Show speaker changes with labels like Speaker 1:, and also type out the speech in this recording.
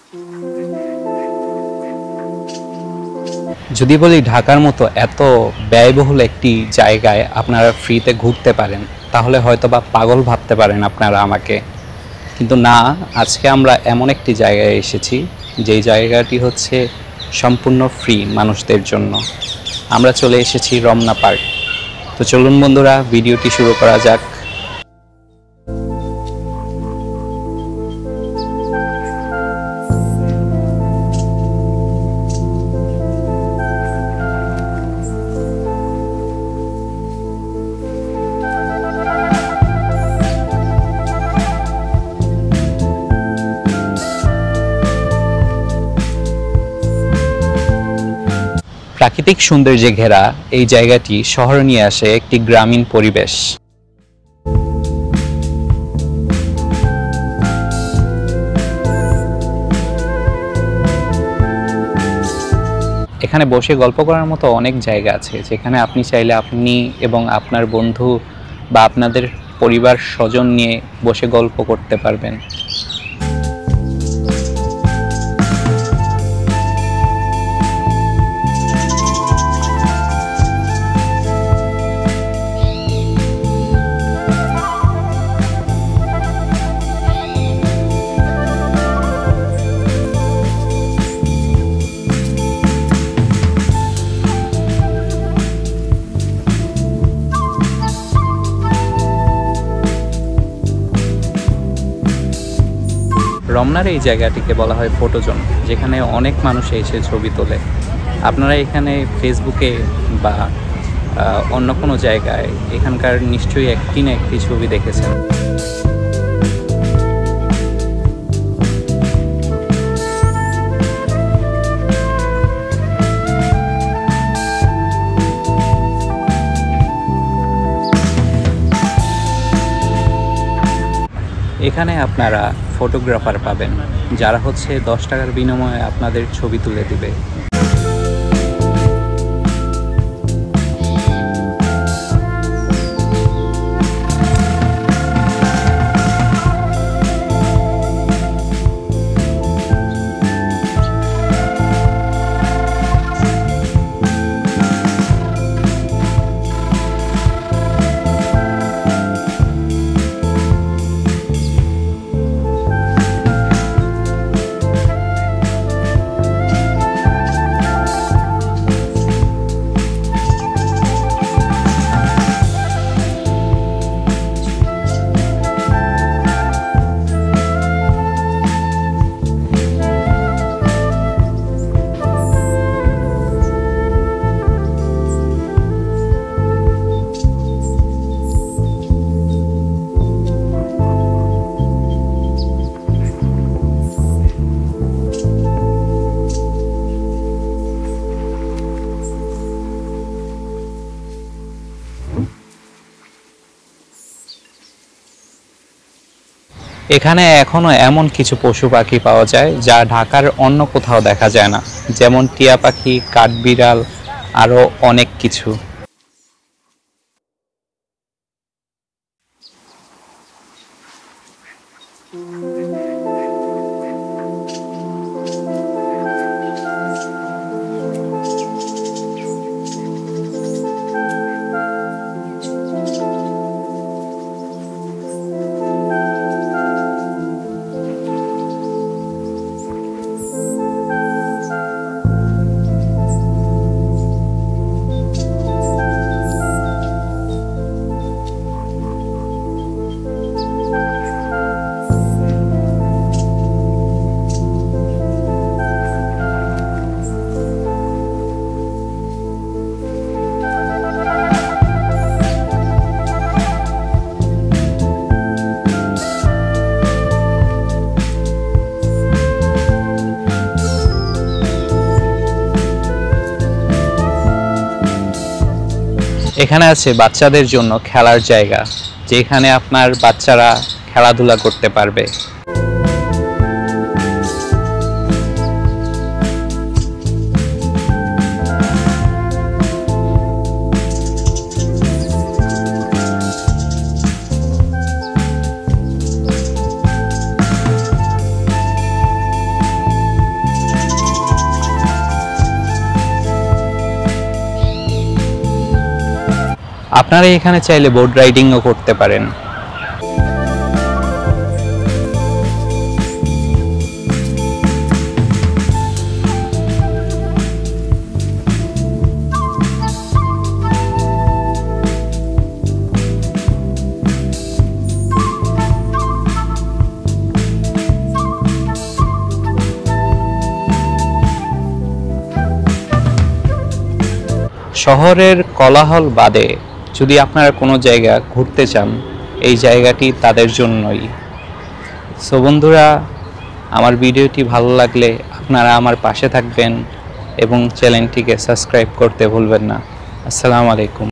Speaker 1: যদি বলি ঢাকার মতো এত ব্যয়বহুল একটি জায়গায় আপনারা ফ্রিতে ঘুরতে পারেন, তাহলে হয়তোবা পাগল ভাবতে পারেন আপনারা আমাকে। কিন্তু না, আজকে আমরা এমন একটি জায়গায় এসেছি যেই জায়গাটি হচ্ছে সম্পূর্ণ ফ্রি মানুষদের জন্য। আমরা চলে এসেছি রমনা পার্ক। তো চলুন বন্ধুরা, ভিডিওটি শুরু করা যাক। প্রাকৃতিক সৌন্দর্যে ঘেরা এই জায়গাটি শহরে নিয়ে আসে একটি গ্রামীণ পরিবেশ। এখানে বসে গল্প করার মতো অনেক জায়গা আছে, যেখানে আপনি চাইলে আপনি এবং আপনার বন্ধু বা আপনাদের পরিবার স্বজন নিয়ে বসে গল্প করতে পারবেন। রমনার এই জায়গাটিকে বলা হয় ফটো জোন, যেখানে অনেক মানুষ এসে ছবি তোলে। আপনারা এখানে ফেসবুকে বা অন্য কোনো জায়গায় এখানকার নিশ্চয়ই একটি না একটি ছবি দেখেছেন। এখানে আপনারা ফটোগ্রাফার পাবেন, যারা হচ্ছে 10 টাকার বিনিময়ে আপনাদের ছবি তুলে দিবে। এখানে এখনো এমন কিছু পশু পাখি পাওয়া যায় যা ঢাকার অন্য কোথাও দেখা যায় না, যেমন টিয়া পাখি, কাঠবিড়াল, আরও অনেক কিছু। এখানে আছে বাচ্চাদের জন্য খেলার জায়গা, যেখানে আপনার বাচ্চারা খেলাধুলা করতে পারবে। আপনারা এখানে চাইলে বোট রাইডিংও করতে পারেন। শহরের কোলাহল বাদে যদি আপনারা কোনো জায়গা ঘুরতে চান, এই জায়গাটি তাদের জন্যই। সো বন্ধুরা, আমার ভিডিওটি ভালো লাগলে আপনারা আমার পাশে থাকবেন এবং চ্যানেলটিকে সাবস্ক্রাইব করতে ভুলবেন না। আসসালামু আলাইকুম।